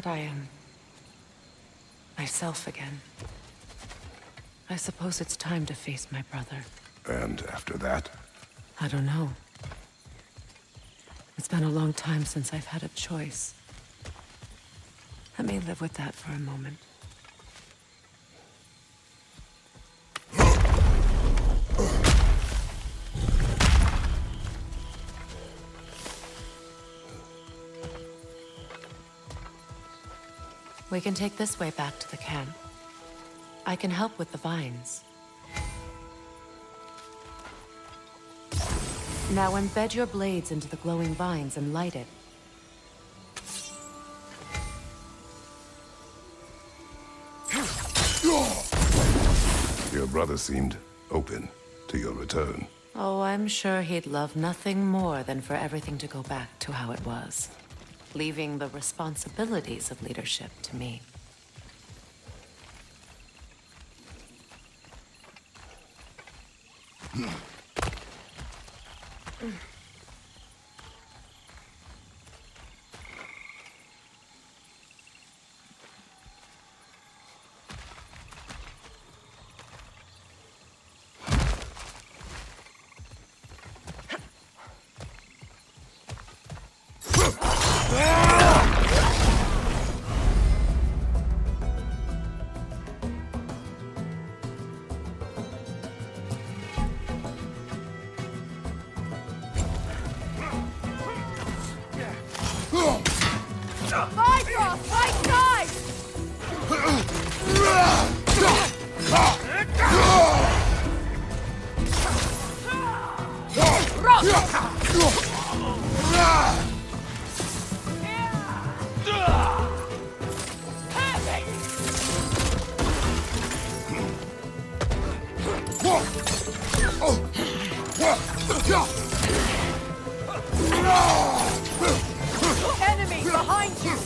that I am myself again. I suppose it's time to face my brother. And after that? I don't know. It's been a long time since I've had a choice. Let me live with that for a moment. We can take this way back to the camp. I can help with the vines. Now embed your blades into the glowing vines and light it. Your brother seemed open to your return. Oh, I'm sure he'd love nothing more than for everything to go back to how it was, leaving the responsibilities of leadership to me. Enemy behind you!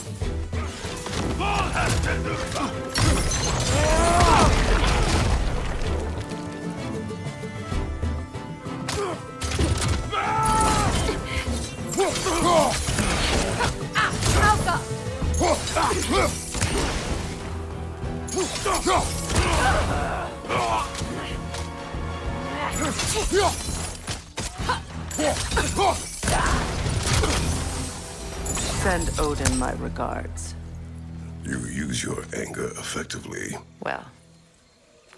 Send Odin my regards. You use your anger effectively. Well,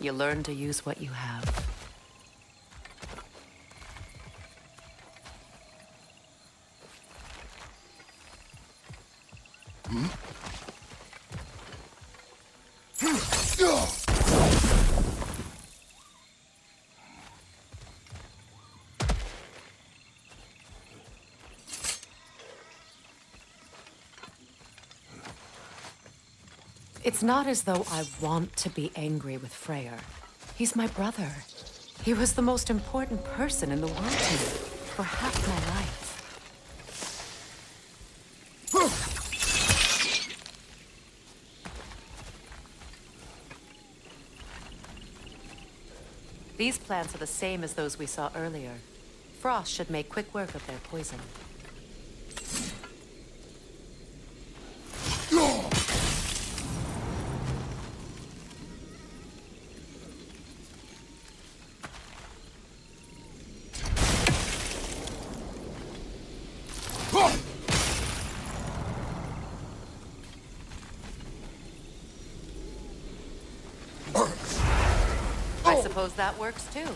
you learn to use what you have. It's not as though I want to be angry with Freyr. He's my brother. He was the most important person in the world to me for half my life. These plants are the same as those we saw earlier. Frost should make quick work of their poison. I suppose that works too.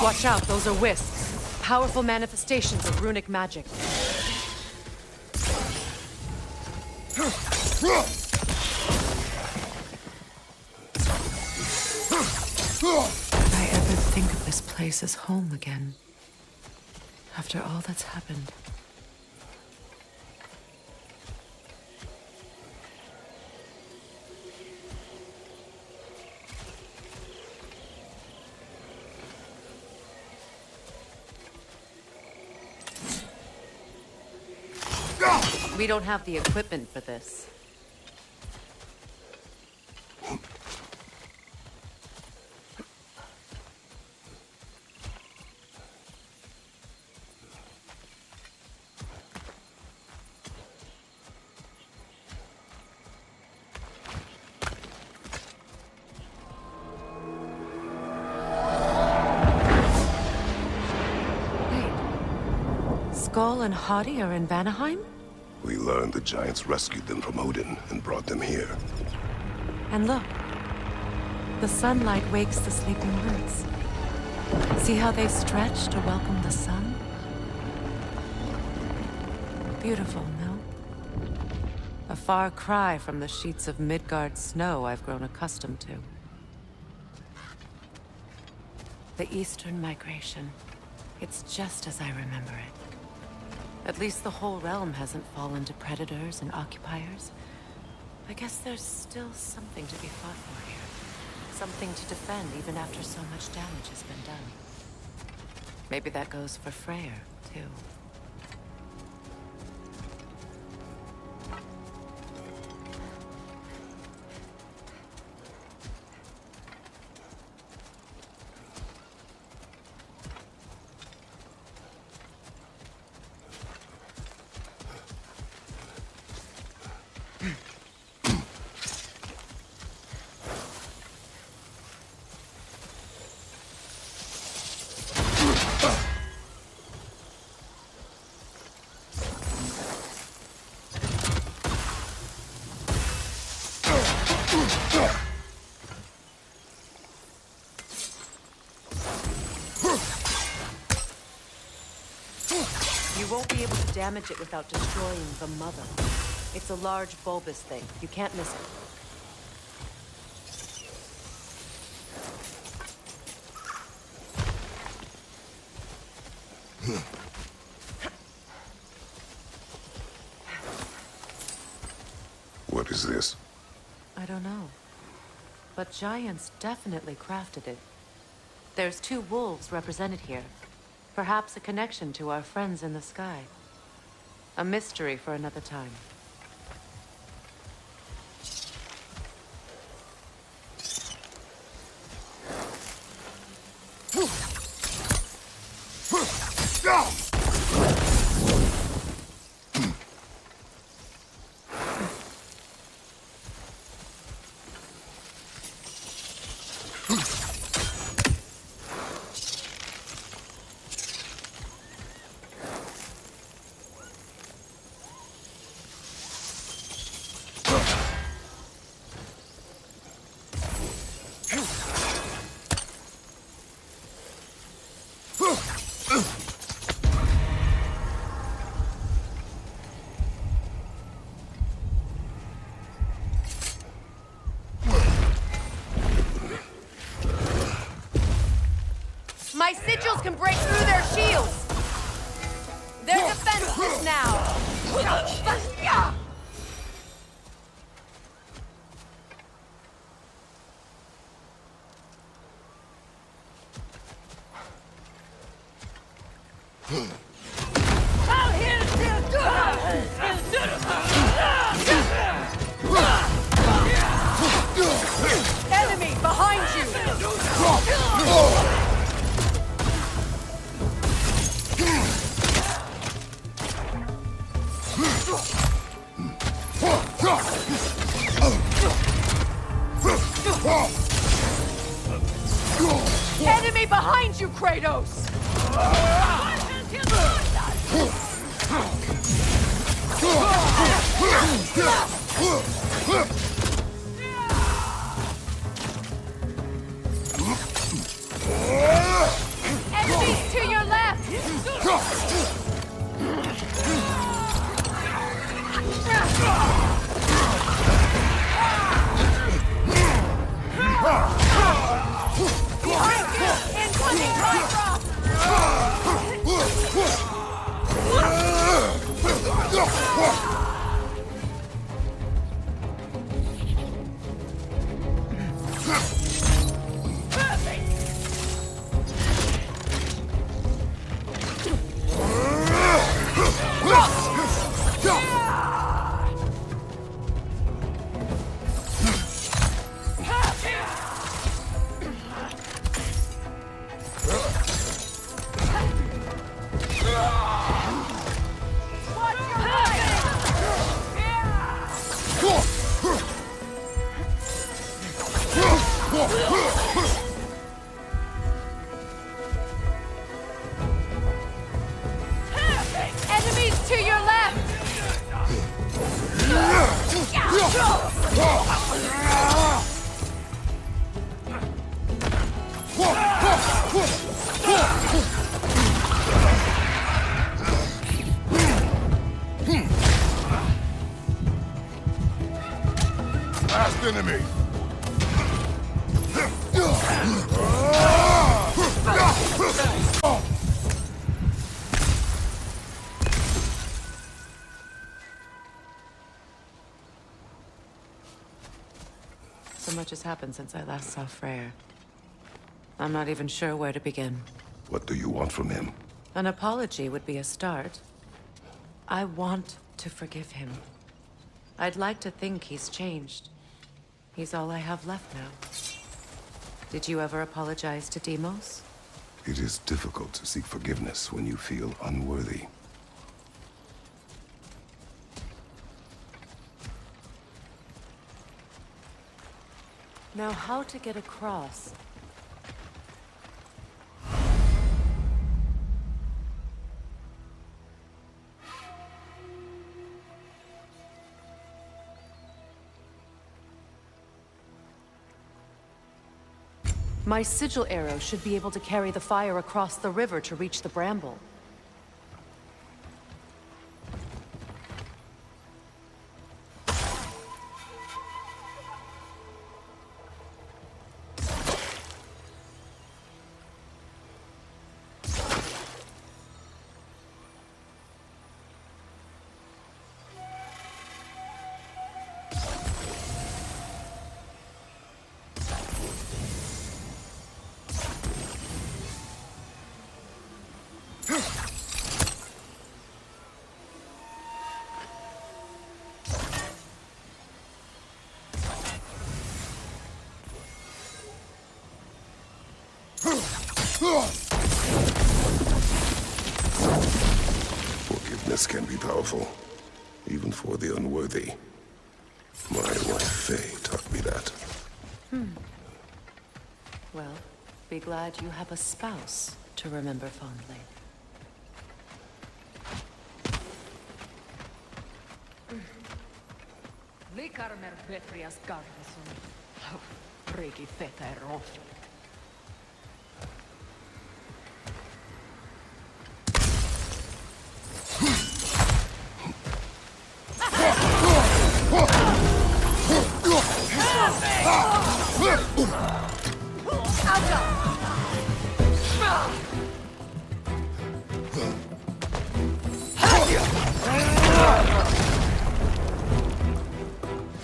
Watch out, those are wisps. Powerful manifestations of runic magic. Would I ever think of this place as home again? After all that's happened. We don't have the equipment for this. Wait. Skull and Hadi are in Vanaheim? We learned the giants rescued them from Odin and brought them here. And look. The sunlight wakes the sleeping roots. See how they stretch to welcome the sun? Beautiful, no? A far cry from the sheets of Midgard snow I've grown accustomed to. The Eastern Migration. It's just as I remember it. At least the whole realm hasn't fallen to predators and occupiers. I guess there's still something to be fought for here. Something to defend even after so much damage has been done. Maybe that goes for Freyr, too. You won't be able to damage it without destroying the mother. It's a large bulbous thing. You can't miss it. What is this? I don't know. But giants definitely crafted it. There's 2 wolves represented here. Perhaps a connection to our friends in the sky. A mystery for another time. My sigils can break through their shields! They're defenseless now! Enemy behind you! you, Kratos! Enemies to your left! Incoming Ragnarok! Enemies to your left! Last enemy! So much has happened since I last saw Freyr. I'm not even sure where to begin. What do you want from him? An apology would be a start. I want to forgive him. I'd like to think he's changed. He's all I have left now. Did you ever apologize to Deimos? It is difficult to seek forgiveness when you feel unworthy. Now, how to get across? My sigil arrow should be able to carry the fire across the river to reach the bramble. Forgiveness can be powerful, even for the unworthy. My wife Faye taught me that. Well, be glad you have a spouse to remember fondly. Likarmer Petrias Garvison. Regi Feter Rof.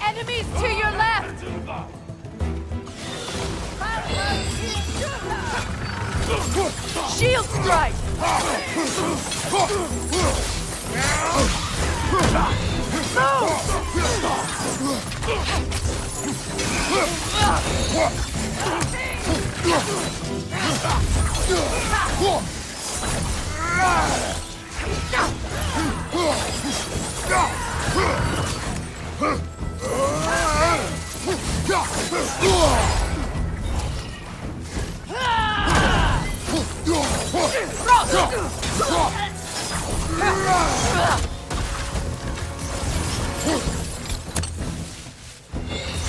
Enemies to your left! Shield strike!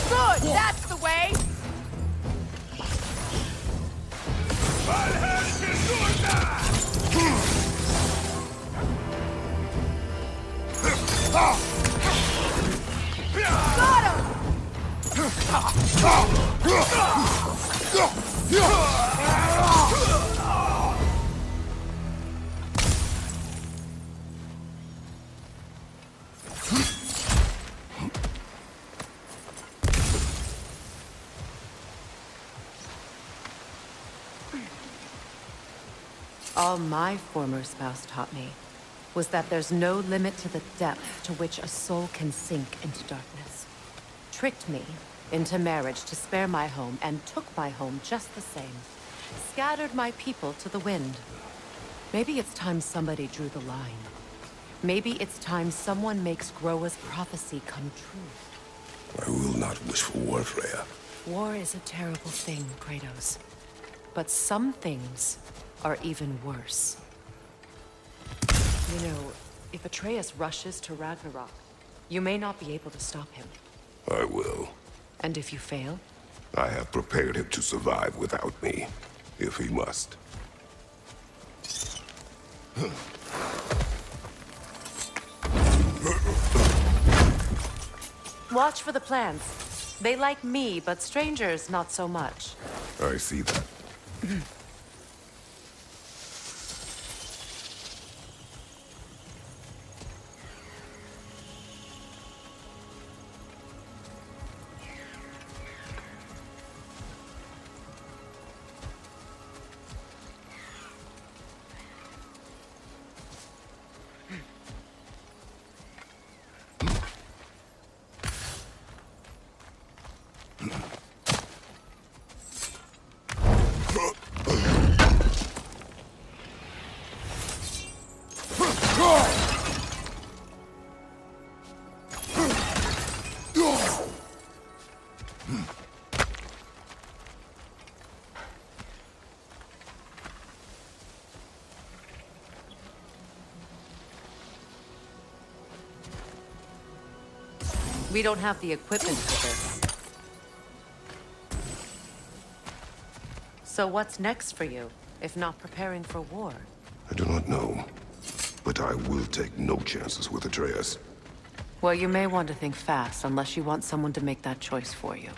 Good, that's the way! All my former spouse taught me was that there's no limit to the depth to which a soul can sink into darkness. Tricked me into marriage to spare my home and took my home just the same. Scattered my people to the wind. Maybe it's time somebody drew the line. Maybe it's time someone makes Groa's prophecy come true. I will not wish for war, Freya. War is a terrible thing, Kratos. But some things are even worse. You know, if Atreus rushes to Ragnarok, you may not be able to stop him. I will. And if you fail? I have prepared him to survive without me, if he must. Watch for the plants. They like me, but strangers not so much. I see that. We don't have the equipment for this. So what's next for you, if not preparing for war? I do not know, but I will take no chances with Atreus. Well, you may want to think fast, unless you want someone to make that choice for you.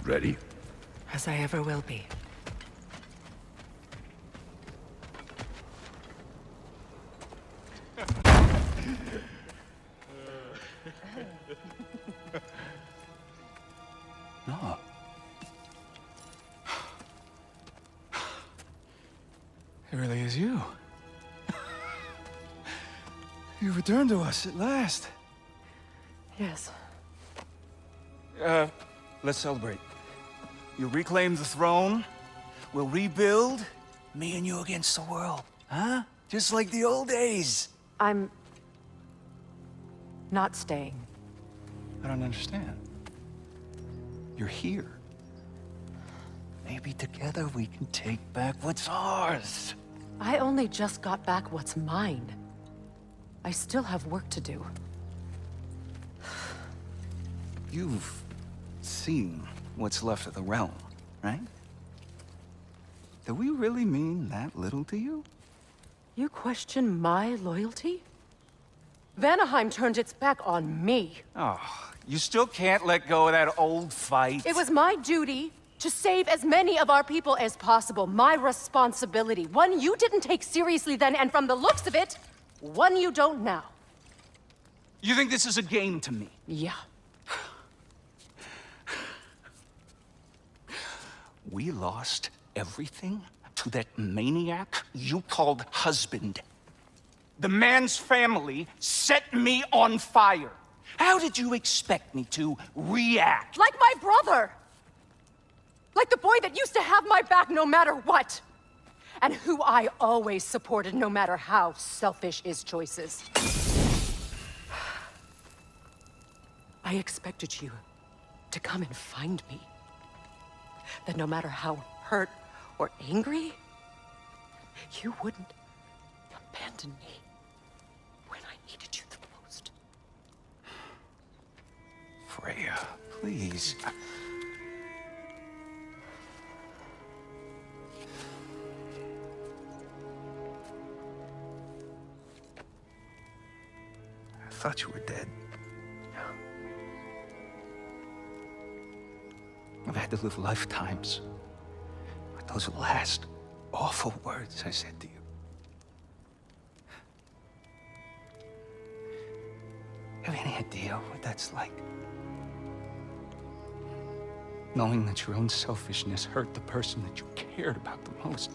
Ready? As I ever will be. No. It really is you. You returned to us at last. Yes. Let's celebrate. You reclaim the throne, we'll rebuild, me and you against the world. Huh? Just like the old days. I'm... not staying. I don't understand. You're here. Maybe together we can take back what's ours. I only just got back what's mine. I still have work to do. You've seen what's left of the realm, right? Do we really mean that little to you? You question my loyalty? Vanaheim turned its back on me. Oh, you still can't let go of that old fight? It was my duty to save as many of our people as possible. My responsibility. One you didn't take seriously then, and from the looks of it, one you don't now. You think this is a game to me? Yeah. We lost everything to that maniac you called husband. The man's family set me on fire. How did you expect me to react? Like my brother! Like the boy that used to have my back no matter what! and who I always supported, no matter how selfish his choices. I expected you to come and find me. That no matter how hurt or angry, you wouldn't abandon me when I needed you the most. Freya, please. I thought you were dead. I've had to live lifetimes with those last awful words I said to you. Have any idea what that's like? Knowing that your own selfishness hurt the person that you cared about the most.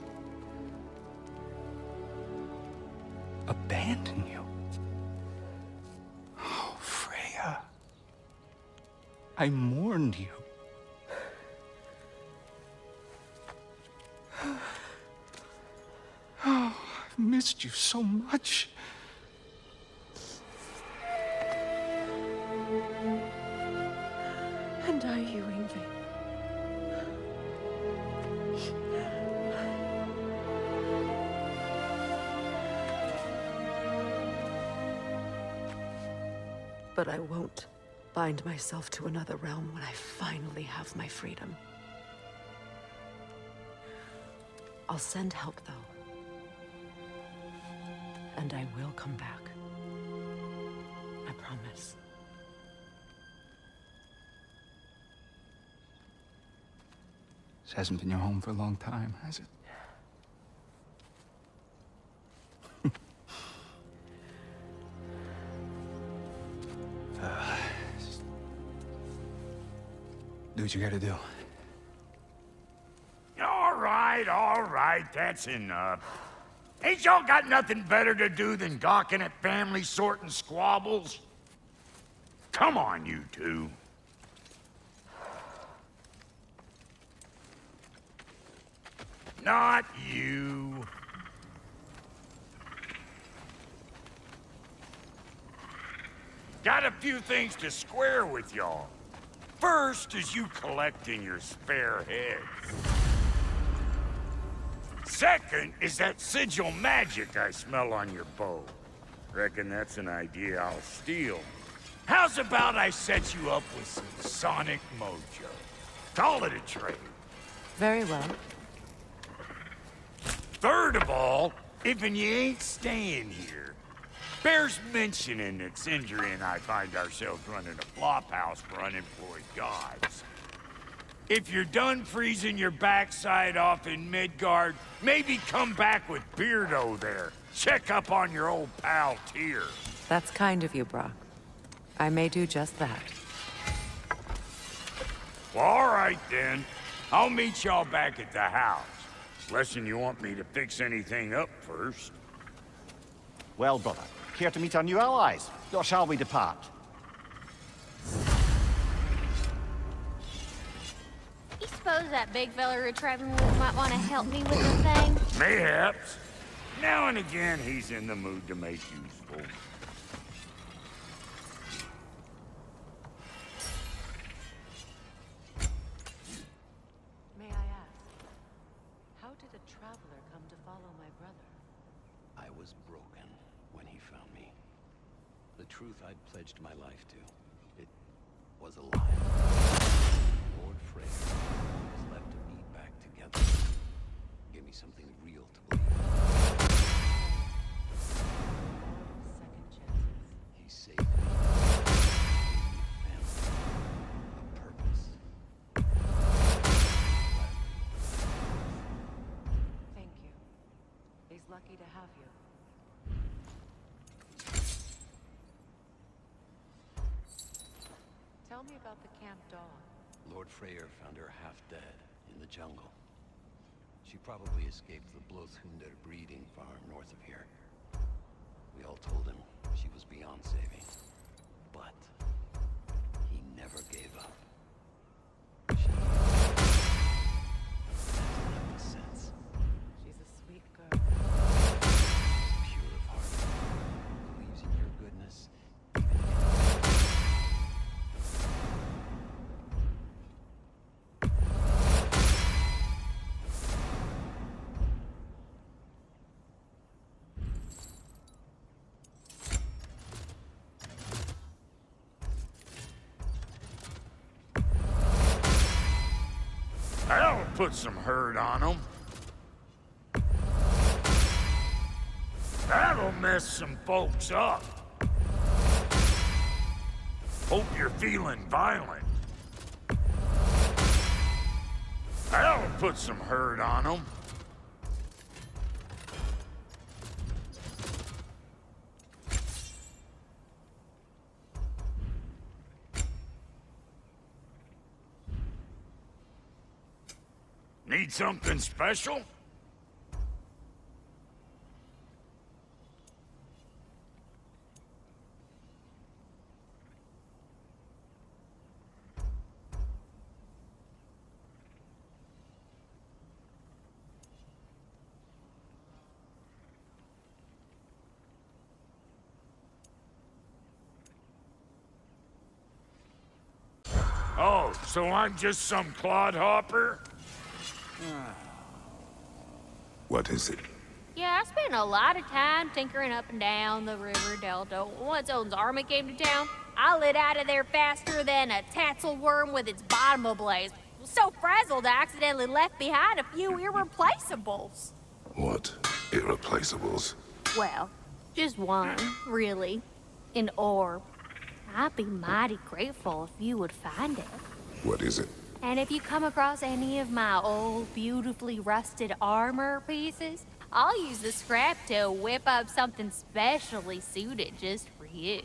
Abandon you. Oh, Freya. I mourned you. Oh, I've missed you so much. And are you, Ingrid? But I won't bind myself to another realm when I finally have my freedom. I'll send help, though. And I will come back. I promise. This hasn't been your home for a long time, has it? Do what you gotta do. All right, that's enough. Ain't y'all got nothing better to do than gawking at family sorting squabbles? Come on, you two. Not you. Got a few things to square with y'all. First is you collecting your spare heads. Second is that sigil magic I smell on your bow. Reckon that's an idea I'll steal. How's about I set you up with some sonic mojo? Call it a trade. Very well. Third of all, if you ain't staying here, bears mentioning that Sindri and I find ourselves running a flop house for unemployed gods. If you're done freezing your backside off in Midgard, maybe come back with Beardo there. Check up on your old pal Tyr. That's kind of you, Brock. I may do just that. Well, all right then. I'll meet y'all back at the house. Lesson you want me to fix anything up first. Well, brother, care to meet our new allies? Or shall we depart? You suppose that big fella we're traveling with might want to help me with the thing? Mayhaps. Now and again, he's in the mood to make useful. May I ask, how did a traveler come to follow my brother? I was broken when he found me. The truth I'd pledged my life to, it was a lie. Lord Frey has left me back together. Give me something real to believe. Second chances. He saved me. Gave me a family. A purpose. Thank you. He's lucky to have you. Tell me about the camp dog. Lord Freyr found her half dead in the jungle. She probably escaped the Blothhunder breeding farm north of here. We all told him she was beyond saving. But he never gave up. She has sense. She's a sweet put some hurt on them. That'll mess some folks up. Hope you're feeling violent. That'll put some hurt on them. Need something special? Oh, so I'm just some clodhopper? What is it? Yeah, I spent a lot of time tinkering up and down the river delta. Once Odin's army came to town, I lit out of there faster than a tassel worm with its bottom ablaze. Was so frazzled I accidentally left behind a few irreplaceables. What irreplaceables? Well, just one, really. An orb. I'd be mighty grateful if you would find it. What is it? And if you come across any of my old, beautifully rusted armor pieces, I'll use the scrap to whip up something specially suited just for you.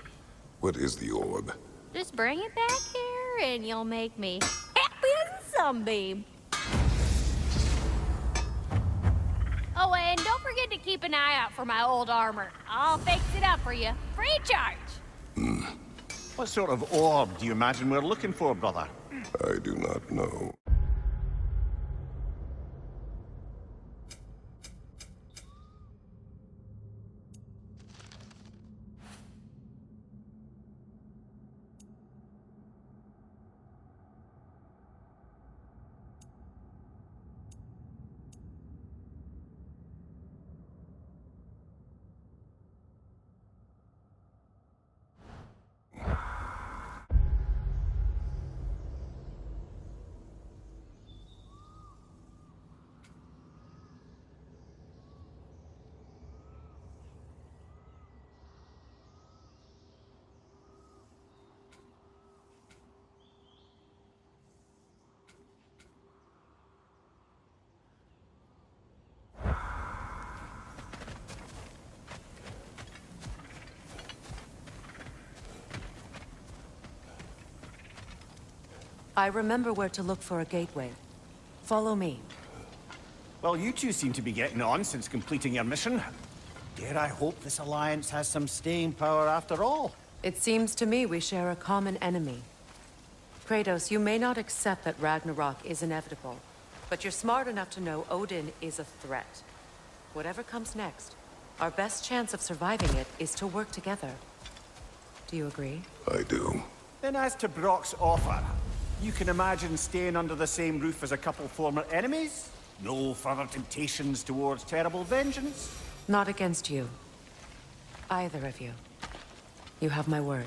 What is the orb? Just bring it back here and you'll make me happy as a sunbeam. Oh, and don't forget to keep an eye out for my old armor. I'll fix it up for you, free of charge. What sort of orb do you imagine we're looking for, brother? I do not know. I remember where to look for a gateway. Follow me. Well, you two seem to be getting on since completing your mission. Dare I hope this alliance has some staying power after all? It seems to me we share a common enemy. Kratos, you may not accept that Ragnarok is inevitable, but you're smart enough to know Odin is a threat. Whatever comes next, our best chance of surviving it is to work together. Do you agree? I do. Then as to Brock's offer, you can imagine staying under the same roof as a couple former enemies? No further temptations towards terrible vengeance? Not against you. Either of you. You have my word.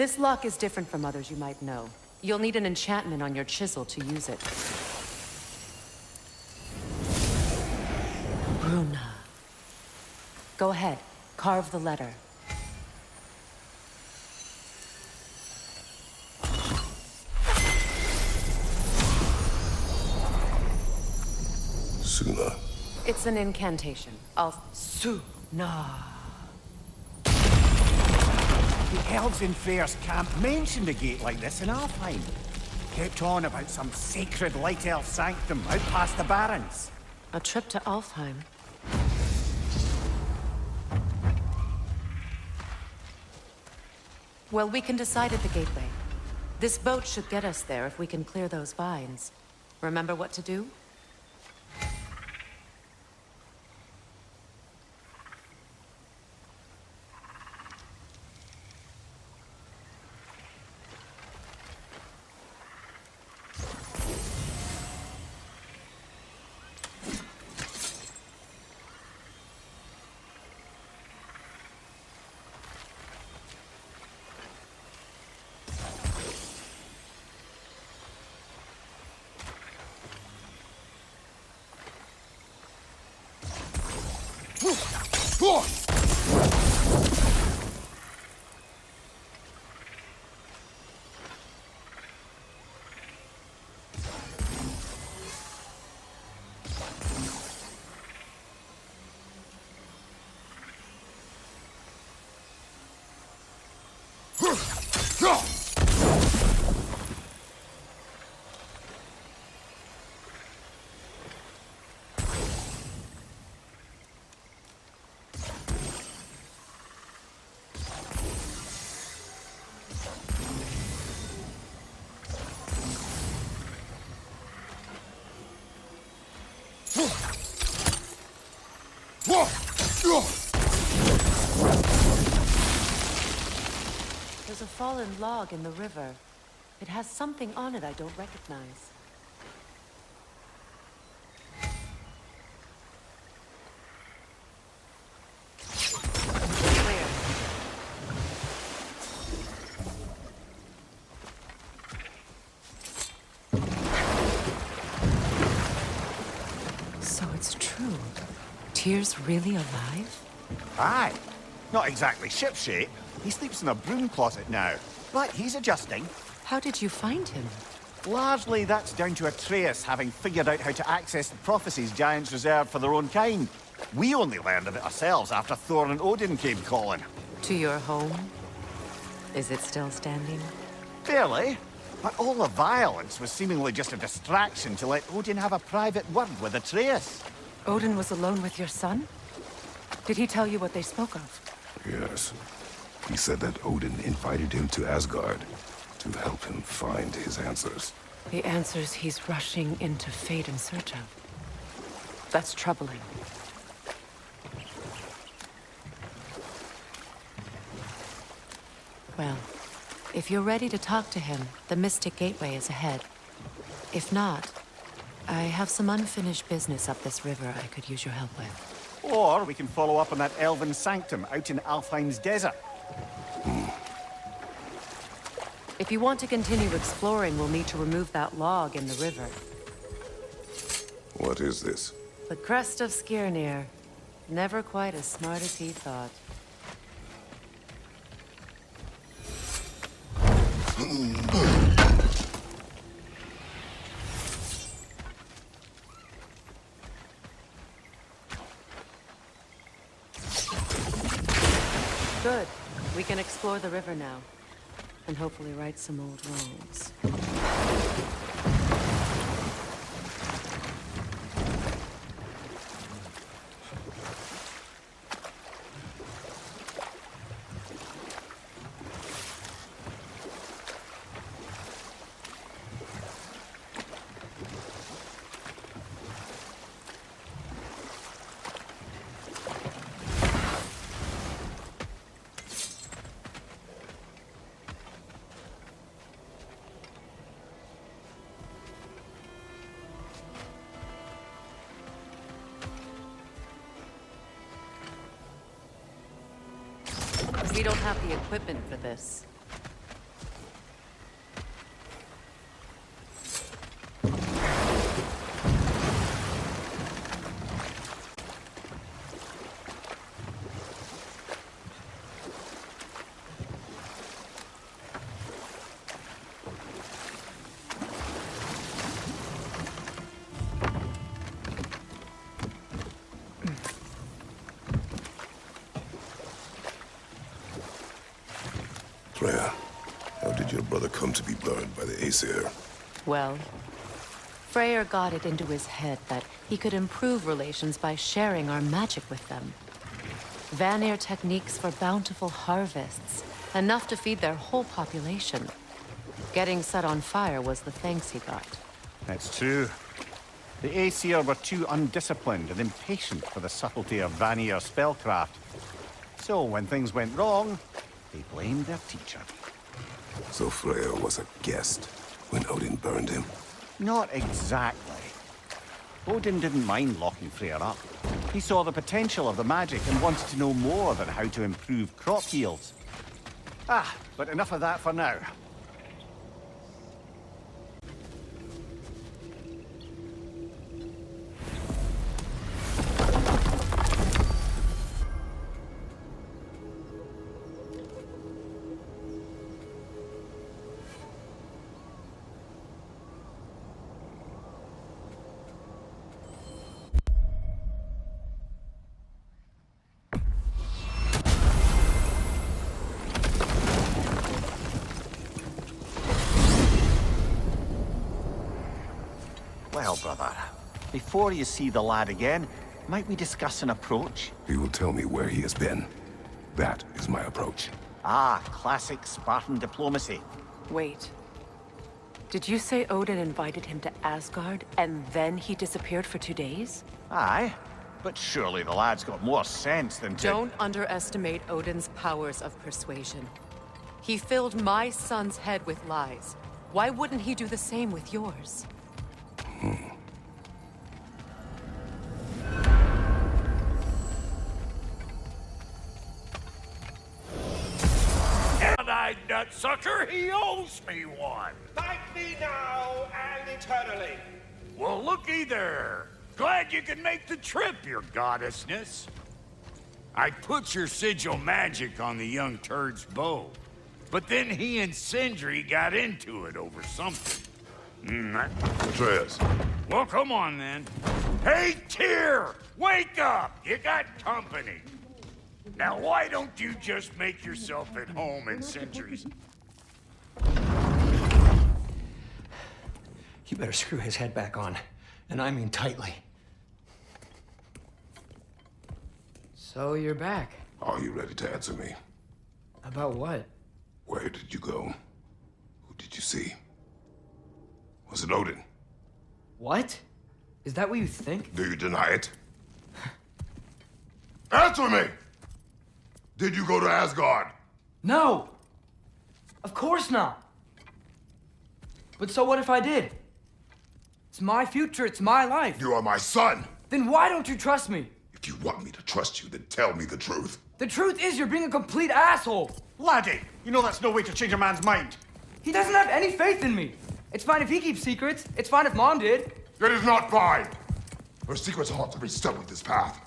This lock is different from others you might know. You'll need an enchantment on your chisel to use it. Bruna. Go ahead. Carve the letter. Suna. It's an incantation. Suna. The elves in Freyr's camp mentioned a gate like this in Alfheim. Kept on about some sacred light elf sanctum out past the Barrens. A trip to Alfheim. Well, we can decide at the gateway. This boat should get us there if we can clear those vines. Remember what to do? There's a fallen log in the river. It has something on it I don't recognize. Clear. So it's true. Tyr's really alive? Aye. Not exactly shipshape. He sleeps in a broom closet now. But he's adjusting. How did you find him? Largely, that's down to Atreus having figured out how to access the prophecies giants reserved for their own kind. We only learned of it ourselves after Thor and Odin came calling. To your home? Is it still standing? Fairly. But all the violence was seemingly just a distraction to let Odin have a private word with Atreus. Odin was alone with your son? Did he tell you what they spoke of? Yes. He said that Odin invited him to Asgard to help him find his answers. The answers he's rushing into fate in search of. That's troubling. Well, if you're ready to talk to him, the Mystic Gateway is ahead. If not, I have some unfinished business up this river I could use your help with. Or we can follow up on that elven sanctum out in Alfheim's desert. If you want to continue exploring, we'll need to remove that log in the river. What is this? The crest of Skirnir. Never quite as smart as he thought. Good. We can explore the river now. And hopefully right some old wrongs. We don't have the equipment for this. Freya, how did your brother come to be burned by the Aesir? Well, Freyr got it into his head that he could improve relations by sharing our magic with them. Vanir techniques for bountiful harvests, enough to feed their whole population. Getting set on fire was the thanks he got. That's true. The Aesir were too undisciplined and impatient for the subtlety of Vanir spellcraft. So when things went wrong, they blamed their teacher. So Freya was a guest when Odin burned him? Not exactly. Odin didn't mind locking Freyr up. He saw the potential of the magic and wanted to know more about how to improve crop yields. But enough of that for now. Well, brother, before you see the lad again, might we discuss an approach? He will tell me where he has been. That is my approach. Classic Spartan diplomacy. Wait. Did you say Odin invited him to Asgard, and then he disappeared for 2 days? Aye, but surely the lad's got more sense than to... Don't underestimate Odin's powers of persuasion. He filled my son's head with lies. Why wouldn't he do the same with yours? One-eyed nutsucker, he owes me one. Thank me now and eternally. Well, looky there. Glad you can make the trip, your goddessness. I put your sigil magic on the young turd's bow, but then he and Sindri got into it over something. Atreus. Well, come on then. Hey, Tyr! Wake up! You got company. Now, why don't you just make yourself at home in Sindri's? You better screw his head back on, and I mean tightly. So you're back. Are you ready to answer me? About what? Where did you go? Who did you see? Was it Odin? What? Is that what you think? Do you deny it? Answer me! Did you go to Asgard? No! Of course not! But so what if I did? It's my future, it's my life. You are my son! Then why don't you trust me? If you want me to trust you, then tell me the truth. The truth is you're being a complete asshole! Laddie, you know that's no way to change a man's mind. He doesn't have any faith in me. It's fine if he keeps secrets. It's fine if Mom did. It is not fine! Her secrets ought to be stuck with this path.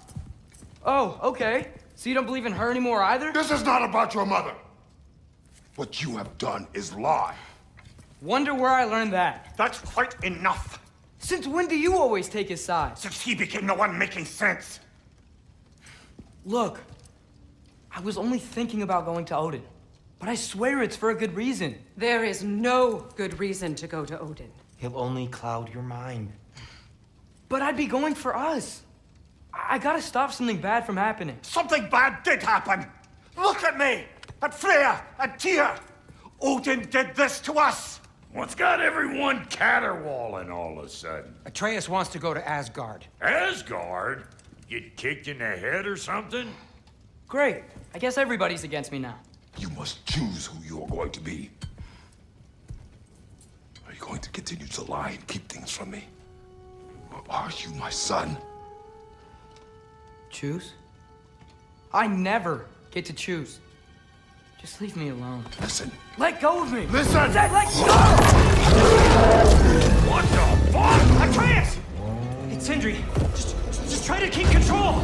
Oh, okay. So you don't believe in her anymore either? This is not about your mother! What you have done is lie. Wonder where I learned that. That's quite enough. Since when do you always take his side? Since he became the one making sense. Look, I was only thinking about going to Odin. But I swear it's for a good reason. There is no good reason to go to Odin. He'll only cloud your mind. But I'd be going for us. I gotta stop something bad from happening. Something bad did happen. Look at me, at Freya, and Tyr. Odin did this to us. What's got everyone caterwauling all of a sudden? Atreus wants to go to Asgard. Asgard? Get kicked in the head or something? Great. I guess everybody's against me now. You must choose who you are going to be. Are you going to continue to lie and keep things from me? Or are you my son? Choose? I never get to choose. Just leave me alone. Listen. Let go of me! Listen! I said let go! What the fuck? Atreus! It's Sindri. Just try to keep control.